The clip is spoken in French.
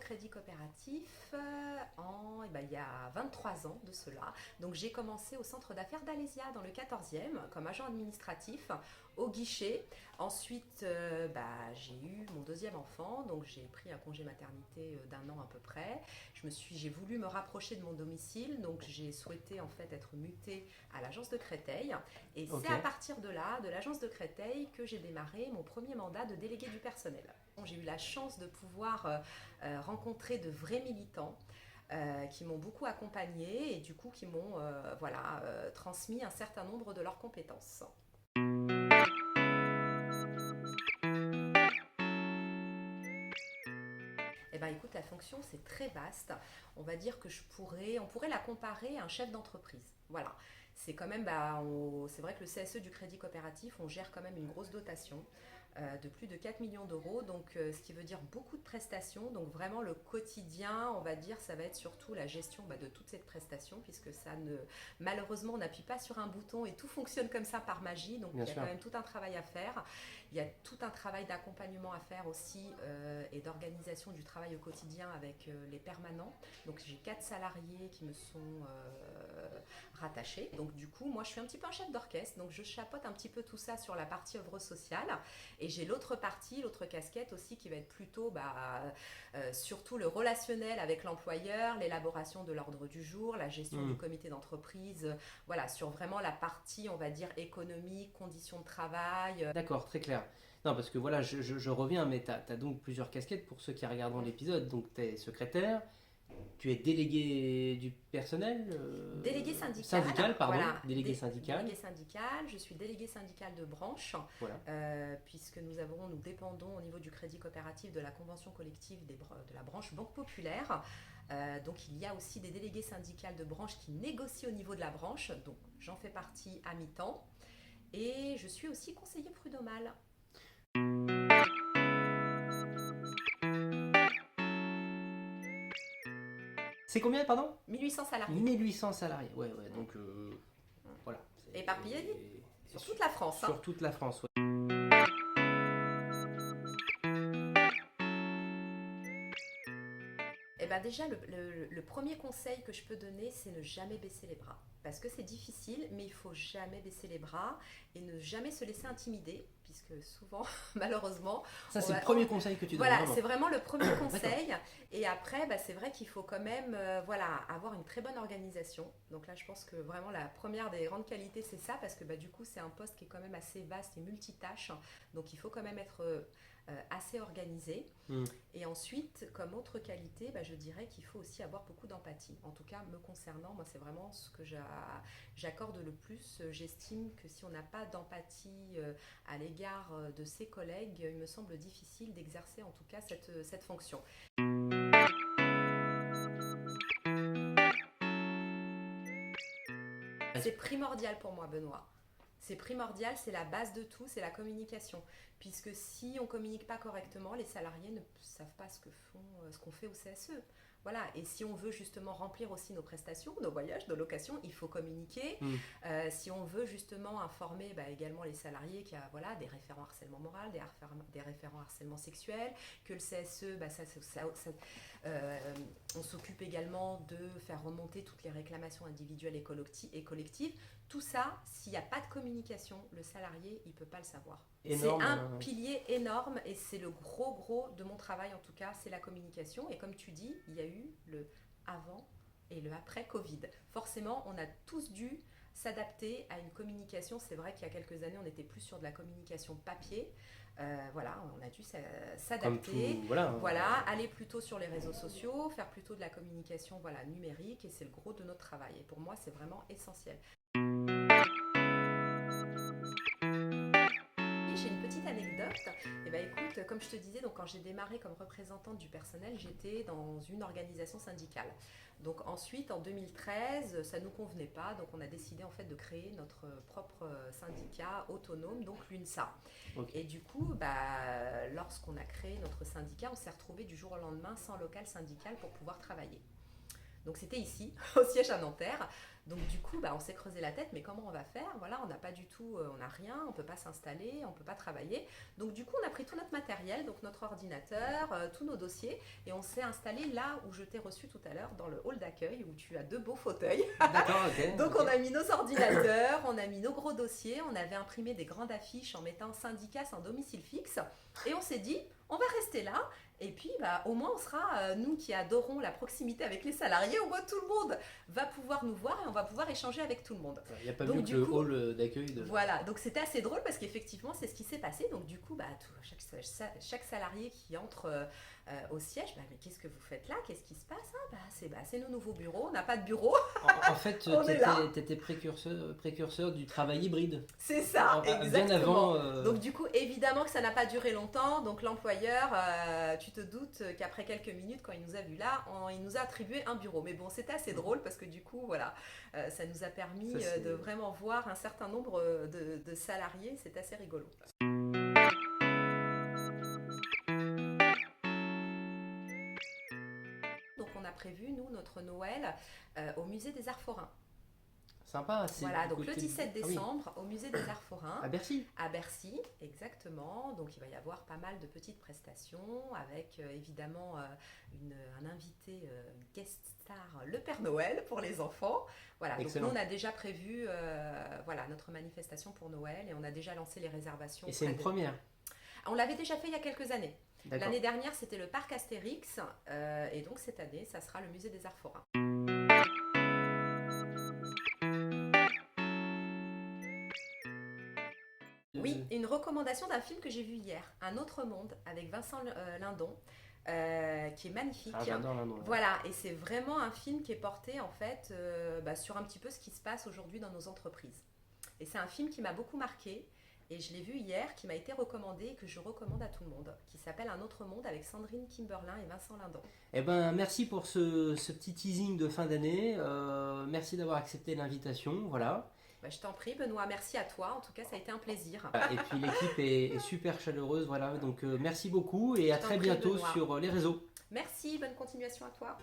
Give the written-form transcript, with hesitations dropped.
Crédit Coopératif il y a 23 ans de cela. Donc j'ai commencé au centre d'affaires d'Alésia dans le 14e comme agent administratif au guichet. Ensuite, j'ai eu mon deuxième enfant, donc j'ai pris un congé maternité d'un an à peu près. J'ai voulu me rapprocher de mon domicile, donc j'ai souhaité en fait être mutée à l'agence de Créteil. Et Ok. c'est à partir de là, de l'agence de Créteil, que j'ai démarré mon premier mandat de délégué du personnel. J'ai eu la chance de pouvoir rencontrer de vrais militants qui m'ont beaucoup accompagnée et du coup qui m'ont transmis un certain nombre de leurs compétences. Eh ben, écoute, la fonction, c'est très vaste. On va dire que on pourrait la comparer à un chef d'entreprise. Voilà. C'est quand même, c'est vrai que le CSE du Crédit Coopératif, on gère quand même une grosse dotation de plus de 4 millions d'euros, donc ce qui veut dire beaucoup de prestations. Donc vraiment le quotidien, on va dire, ça va être surtout la gestion de toute cette prestation, puisque malheureusement, on n'appuie pas sur un bouton et tout fonctionne comme ça par magie. Donc Bien il y a quand sûr. même tout un travail à faire. Il y a tout un travail d'accompagnement à faire aussi et d'organisation du travail au quotidien avec les permanents. Donc j'ai 4 salariés qui me sont rattachés. Donc du coup, moi je suis un petit peu un chef d'orchestre. Donc je chapeaute un petit peu tout ça sur la partie œuvre sociale. Et j'ai l'autre partie, l'autre casquette aussi qui va être plutôt surtout le relationnel avec l'employeur, l'élaboration de l'ordre du jour, la gestion du Hmm. comité d'entreprise, voilà, sur vraiment la partie, on va dire, économique, conditions de travail. D'accord, très clair. Non, parce que voilà, je reviens, mais tu as donc plusieurs casquettes pour ceux qui regarderont l'épisode. Donc tu es secrétaire, tu es délégué du personnel, Délégué syndical, syndical, pardon, voilà, délégué syndical. délégué syndical, je suis délégué syndical de branche, Voilà. puisque nous dépendons au niveau du crédit coopératif de la convention collective de la branche Banque Populaire. Donc il y a aussi des délégués syndicales de branche qui négocient au niveau de la branche, donc j'en fais partie à mi-temps. Et je suis aussi conseiller prud'homal. C'est combien, pardon? 1800 salariés, 1800 salariés. Ouais, ouais, donc voilà. éparpillés C'est sur toute la France, hein. sur toute la France. Ouais. Eh ben déjà, le premier conseil que je peux donner, c'est ne jamais baisser les bras. Parce que c'est difficile, mais il faut jamais baisser les bras et ne jamais se laisser intimider, puisque souvent, malheureusement, Ça, on c'est le va, premier conseil que tu donnes, voilà, vraiment. c'est vraiment le premier D'accord. conseil. Et après, c'est vrai qu'il faut quand même avoir une très bonne organisation. Donc là, je pense que vraiment la première des grandes qualités, c'est ça, parce que du coup, c'est un poste qui est quand même assez vaste et multitâche. Donc il faut quand même être assez organisé. Hmm. Et ensuite, comme autre qualité, je dirais qu'il faut aussi avoir beaucoup d'empathie. En tout cas, me concernant, moi, c'est vraiment ce que j'accorde le plus. J'estime que si on n'a pas d'empathie à l'égard de ses collègues, il me semble difficile d'exercer en tout cas cette fonction. C'est primordial pour moi, Benoît. C'est primordial, c'est la base de tout, c'est la communication. Puisque si on ne communique pas correctement, les salariés ne savent pas ce qu'on fait au CSE. Voilà, et si on veut justement remplir aussi nos prestations, nos voyages, nos locations, il faut communiquer. Hmm. Si on veut justement informer également les salariés qu'il y a des référents harcèlement moral, des référents harcèlement sexuel, que le CSE, on s'occupe également de faire remonter toutes les réclamations individuelles et collectives. Tout ça, s'il n'y a pas de communication, le salarié, il ne peut pas le savoir. C'est Énorme. un pilier énorme et c'est le gros de mon travail en tout cas, c'est la communication. Et comme tu dis, il y a eu le avant et le après Covid. Forcément, on a tous dû s'adapter à une communication. C'est vrai qu'il y a quelques années, on était plus sur de la communication papier. Voilà, on a dû Comme s'adapter. tout. Voilà. Voilà, aller plutôt sur les réseaux sociaux, faire plutôt de la communication numérique et c'est le gros de notre travail. Et pour moi, c'est vraiment essentiel. J'ai une petite anecdote. Écoute, comme je te disais, donc quand j'ai démarré comme représentante du personnel, j'étais dans une organisation syndicale. Donc ensuite, en 2013, ça ne nous convenait pas, donc on a décidé en fait de créer notre propre syndicat autonome, donc l'UNSA. Ok. Et du coup, lorsqu'on a créé notre syndicat, on s'est retrouvé du jour au lendemain sans local syndical pour pouvoir travailler. Donc c'était ici, au siège à Nanterre. Donc du coup, on s'est creusé la tête, mais comment on va faire? Voilà, on n'a pas du tout, on n'a rien, on ne peut pas s'installer, on ne peut pas travailler. Donc du coup, on a pris tout notre matériel, donc notre ordinateur, tous nos dossiers, et on s'est installé là où je t'ai reçu tout à l'heure, dans le hall d'accueil, où tu as 2 beaux fauteuils. D'accord, ok. Donc on a mis nos ordinateurs, on a mis nos gros dossiers, on avait imprimé des grandes affiches en mettant syndicat sans domicile fixe, et on s'est dit, on va rester là. Et puis, au moins, on sera, nous qui adorons la proximité avec les salariés, au moins tout le monde va pouvoir nous voir et on va pouvoir échanger avec tout le monde. Il n'y a pas mieux que le hall d'accueil. Voilà, donc c'était assez drôle parce qu'effectivement, c'est ce qui s'est passé. Donc du coup, chaque salarié qui entre au siège, mais qu'est-ce que vous faites là? Qu'est-ce qui se passe? C'est nos nouveaux bureaux, on n'a pas de bureau. En fait, tu étais précurseur du travail hybride. C'est ça, exactement. Bien avant, Donc du coup, évidemment que ça n'a pas duré longtemps. Donc l'employeur, tu te doutes qu'après quelques minutes, quand il nous a vus là, il nous a attribué un bureau. Mais bon, c'était assez drôle parce que du coup, voilà, ça nous a permis de vraiment voir un certain nombre de salariés. C'est assez rigolo. Donc on a prévu, nous, notre Noël au musée des Arts Forains. Sympa. Voilà, donc le 17 décembre au musée des Arts Forains. À Bercy. À Bercy, exactement. Donc il va y avoir pas mal de petites prestations avec évidemment un invité, une guest star, le Père Noël pour les enfants. Voilà, excellent. Donc nous on a déjà prévu notre manifestation pour Noël et on a déjà lancé les réservations. Et c'est une première. On l'avait déjà fait il y a quelques années. D'accord. L'année dernière c'était le parc Astérix et donc cette année ça sera le musée des Arts Forains. Oui, une recommandation d'un film que j'ai vu hier, Un autre monde, avec Vincent Lindon, qui est magnifique. J'adore Lindon. Voilà, et c'est vraiment un film qui est porté en fait sur un petit peu ce qui se passe aujourd'hui dans nos entreprises. Et c'est un film qui m'a beaucoup marqué, et je l'ai vu hier, qui m'a été recommandé et que je recommande à tout le monde, qui s'appelle Un autre monde avec Sandrine Kimberlin et Vincent Lindon. Eh ben, merci pour ce petit teasing de fin d'année. Merci d'avoir accepté l'invitation. Voilà. Je t'en prie, Benoît, merci à toi. En tout cas, ça a été un plaisir. Et puis l'équipe est super chaleureuse. Voilà. Donc merci beaucoup et à très bientôt Benoît. sur les réseaux. Merci, bonne continuation à toi.